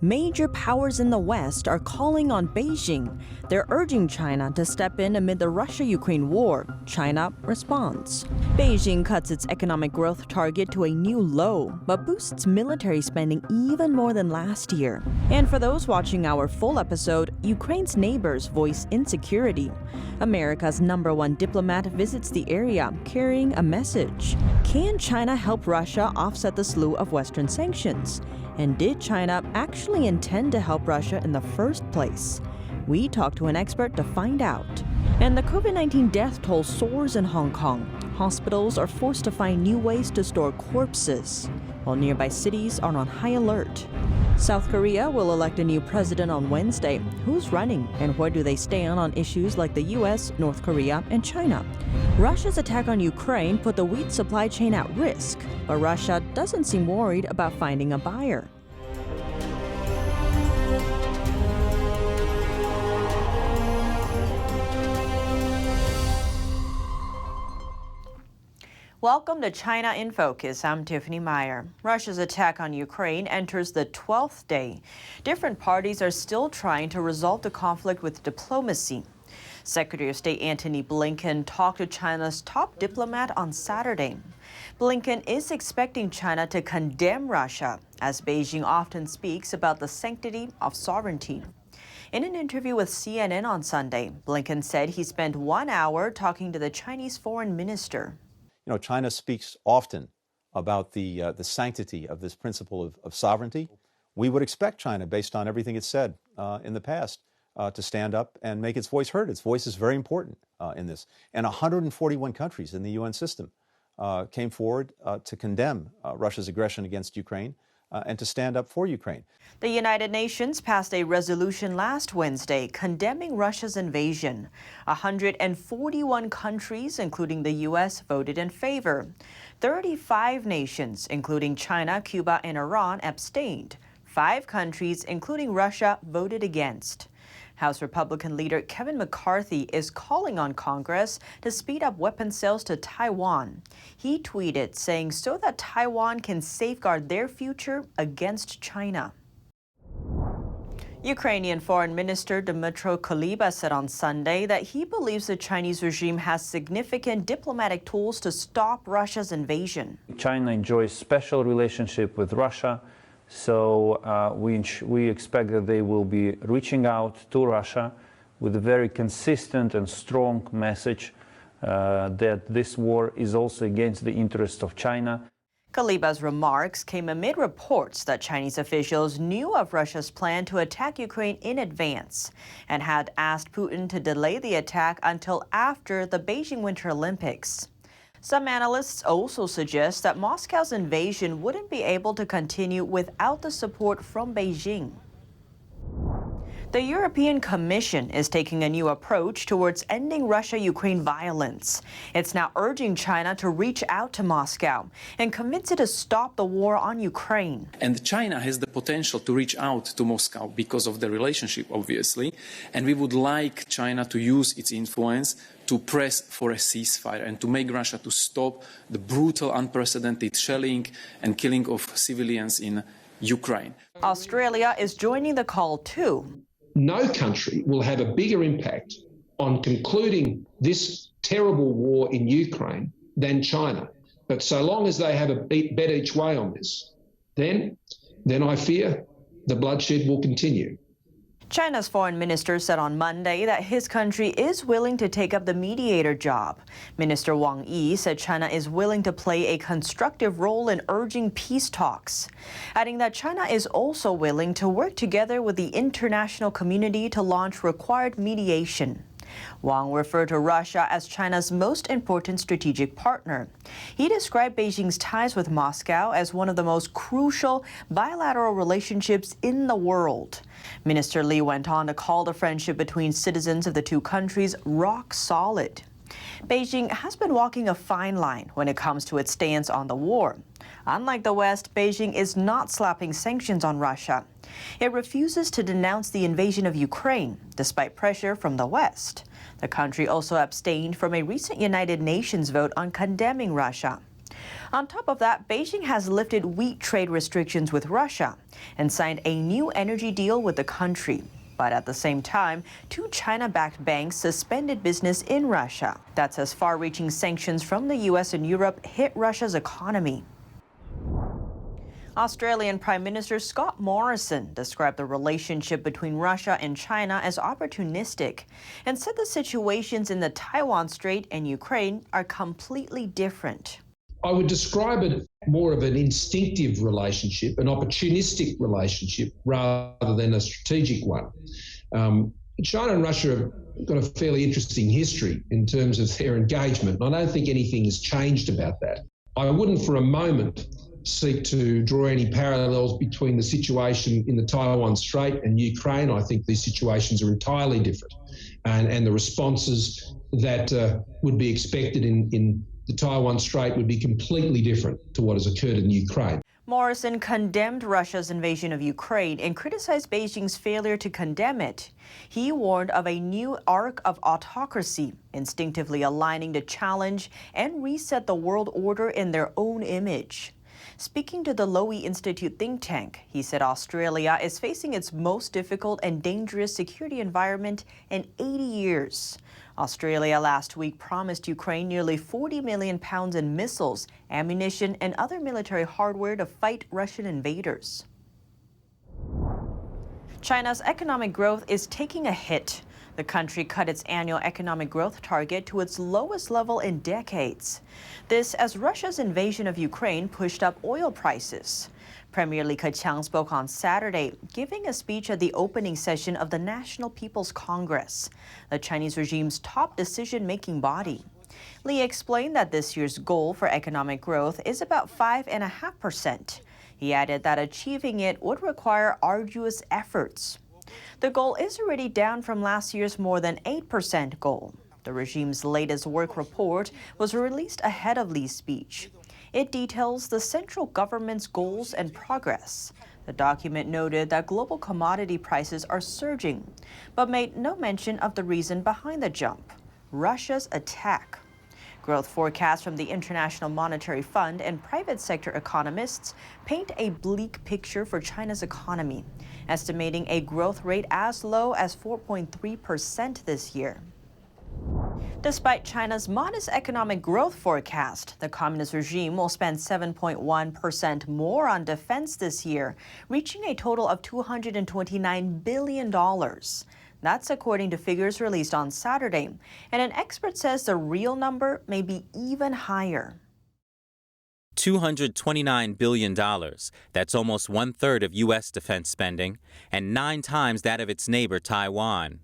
Major powers in the West are calling on Beijing. They're urging China to step in amid the Russia-Ukraine war. China responds. Beijing cuts its economic growth target to a new low, but boosts military spending even more than last year. And for those watching our full episode, Ukraine's neighbors voice insecurity. America's #1 diplomat visits the area, carrying a message. Can China help Russia offset the slew of Western sanctions? And did China actually intend to help Russia in the first place? We talked to an expert to find out. And the COVID-19 death toll soars in Hong Kong. Hospitals are forced to find new ways to store corpses, while nearby cities are on high alert. South Korea will elect a new president on Wednesday. Who's running and where do they stand on issues like the US, North Korea, and China? Russia's attack on Ukraine put the wheat supply chain at risk, but Russia doesn't seem worried about finding a buyer. Welcome to China in Focus. I'm Tiffany Meyer. Russia's attack on Ukraine enters the 12th day. Different parties are still trying to resolve the conflict with diplomacy. Secretary of State Antony Blinken talked to China's top diplomat on Saturday. Blinken is expecting China to condemn Russia, as Beijing often speaks about the sanctity of sovereignty. In an interview with CNN on Sunday, Blinken said he spent 1 hour talking to the Chinese foreign minister. You know, China speaks often about the sanctity of this principle of sovereignty. We would expect China, based on everything it's said in the past, to stand up and make its voice heard. Its voice is very important in this. And 141 countries in the UN system came forward to condemn Russia's aggression against Ukraine and to stand up for Ukraine. The United Nations passed a resolution last Wednesday condemning Russia's invasion. 141 countries, including the U.S., voted in favor. 35 nations, including China, Cuba, and Iran, abstained. 5 countries, including Russia, voted against. House Republican leader Kevin McCarthy is calling on Congress to speed up weapons sales to Taiwan. He tweeted saying so that Taiwan can safeguard their future against China. Ukrainian Foreign Minister Dmytro Kuleba said on Sunday that he believes the Chinese regime has significant diplomatic tools to stop Russia's invasion. China enjoys special relationship with Russia. So we expect that they will be reaching out to Russia with a very consistent and strong message that this war is also against the interests of China. Kuleba's remarks came amid reports that Chinese officials knew of Russia's plan to attack Ukraine in advance and had asked Putin to delay the attack until after the Beijing Winter Olympics. Some analysts also suggest that Moscow's invasion wouldn't be able to continue without the support from Beijing. The European Commission is taking a new approach towards ending Russia-Ukraine violence. It's now urging China to reach out to Moscow and commits it to stop the war on Ukraine. And China has the potential to reach out to Moscow because of the relationship, obviously. And we would like China to use its influence to press for a ceasefire and to make Russia to stop the brutal, unprecedented shelling and killing of civilians in Ukraine. Australia is joining the call too. No country will have a bigger impact on concluding this terrible war in Ukraine than China. But so long as they have a bet each way on this, then I fear the bloodshed will continue. China's foreign minister said on Monday that his country is willing to take up the mediator job. Minister Wang Yi said China is willing to play a constructive role in urging peace talks, adding that China is also willing to work together with the international community to launch required mediation. Wang referred to Russia as China's most important strategic partner. He described Beijing's ties with Moscow as one of the most crucial bilateral relationships in the world. Minister Li went on to call the friendship between citizens of the two countries rock solid. Beijing has been walking a fine line when it comes to its stance on the war. Unlike the West, Beijing is not slapping sanctions on Russia. It refuses to denounce the invasion of Ukraine, despite pressure from the West. The country also abstained from a recent United Nations vote on condemning Russia. On top of that, Beijing has lifted wheat trade restrictions with Russia and signed a new energy deal with the country. But at the same time, two China-backed banks suspended business in Russia. That's as far-reaching sanctions from the U.S. and Europe hit Russia's economy. Australian Prime Minister Scott Morrison described the relationship between Russia and China as opportunistic and said the situations in the Taiwan Strait and Ukraine are completely different. I would describe it more of an instinctive relationship, an opportunistic relationship, rather than a strategic one. China and Russia have got a fairly interesting history in terms of their engagement, and I don't think anything has changed about that. I wouldn't for a moment seek to draw any parallels between the situation in the Taiwan Strait and Ukraine. I think these situations are entirely different, and the responses that would be expected in the Taiwan Strait would be completely different to what has occurred in Ukraine. Morrison condemned Russia's invasion of Ukraine and criticized Beijing's failure to condemn it. He warned of a new arc of autocracy, instinctively aligning to challenge and reset the world order in their own image. Speaking to the Lowy Institute think tank, he said Australia is facing its most difficult and dangerous security environment in 80 years. Australia last week promised Ukraine nearly £40 million in missiles, ammunition, and other military hardware to fight Russian invaders. China's economic growth is taking a hit. The country cut its annual economic growth target to its lowest level in decades. This as Russia's invasion of Ukraine pushed up oil prices. Premier Li Keqiang spoke on Saturday, giving a speech at the opening session of the National People's Congress, the Chinese regime's top decision-making body. Li explained that this year's goal for economic growth is about 5.5%. He added that achieving it would require arduous efforts. The goal is already down from last year's more than 8% goal. The regime's latest work report was released ahead of Li's speech. It details the central government's goals and progress. The document noted that global commodity prices are surging, but made no mention of the reason behind the jump: Russia's attack. Growth forecasts from the International Monetary Fund and private sector economists paint a bleak picture for China's economy, estimating a growth rate as low as 4.3% this year. Despite China's modest economic growth forecast, the communist regime will spend 7.1% more on defense this year, reaching a total of $229 billion. That's according to figures released on Saturday, and an expert says the real number may be even higher. $229 billion. That's almost one-third of U.S. defense spending, and 9 times that of its neighbor Taiwan.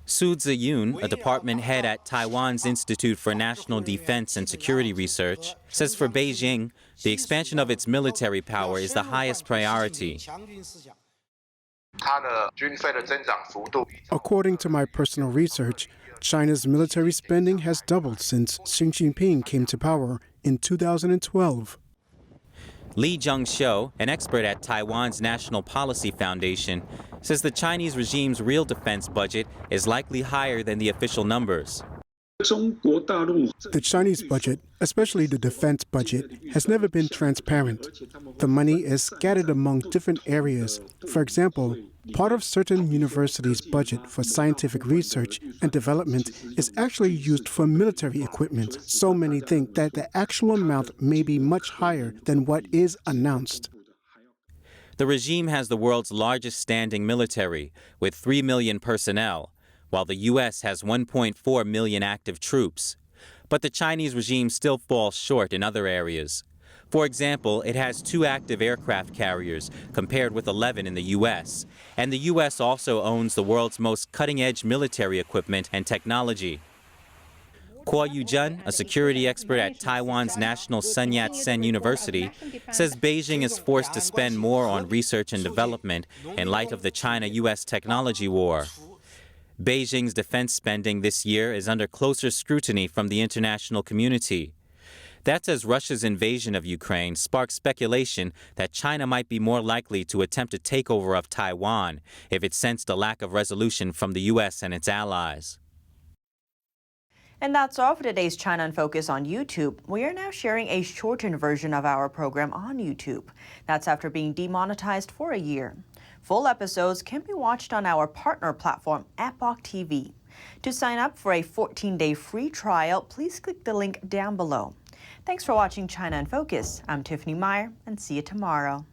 Su Ziyun, a department head at Taiwan's Institute for National Defense and Security Research, says for Beijing, the expansion of its military power is the highest priority. According to my personal research, China's military spending has doubled since Xi Jinping came to power in 2012. Li Zhengxiu, an expert at Taiwan's National Policy Foundation, says the Chinese regime's real defense budget is likely higher than the official numbers. The Chinese budget, especially the defense budget, has never been transparent. The money is scattered among different areas. For example, part of certain universities' budget for scientific research and development is actually used for military equipment. So many think that the actual amount may be much higher than what is announced. The regime has the world's largest standing military, with 3 million personnel, while the U.S. has 1.4 million active troops. But the Chinese regime still falls short in other areas. For example, it has 2 active aircraft carriers, compared with 11 in the U.S. And the U.S. also owns the world's most cutting-edge military equipment and technology. Kuo Yu-jun, a security expert at Taiwan's National Sun Yat-sen University, says Beijing is forced to spend more on research and development in light of the China-U.S. technology war. Beijing's defense spending this year is under closer scrutiny from the international community. That's as Russia's invasion of Ukraine sparks speculation that China might be more likely to attempt a takeover of Taiwan if it sensed a lack of resolution from the U.S. and its allies. And that's all for today's China in Focus on YouTube. We are now sharing a shortened version of our program on YouTube. That's after being demonetized for a year. Full episodes can be watched on our partner platform, Epoch TV. To sign up for a 14-day free trial, please click the link down below. Thanks for watching China in Focus. I'm Tiffany Meyer, and see you tomorrow.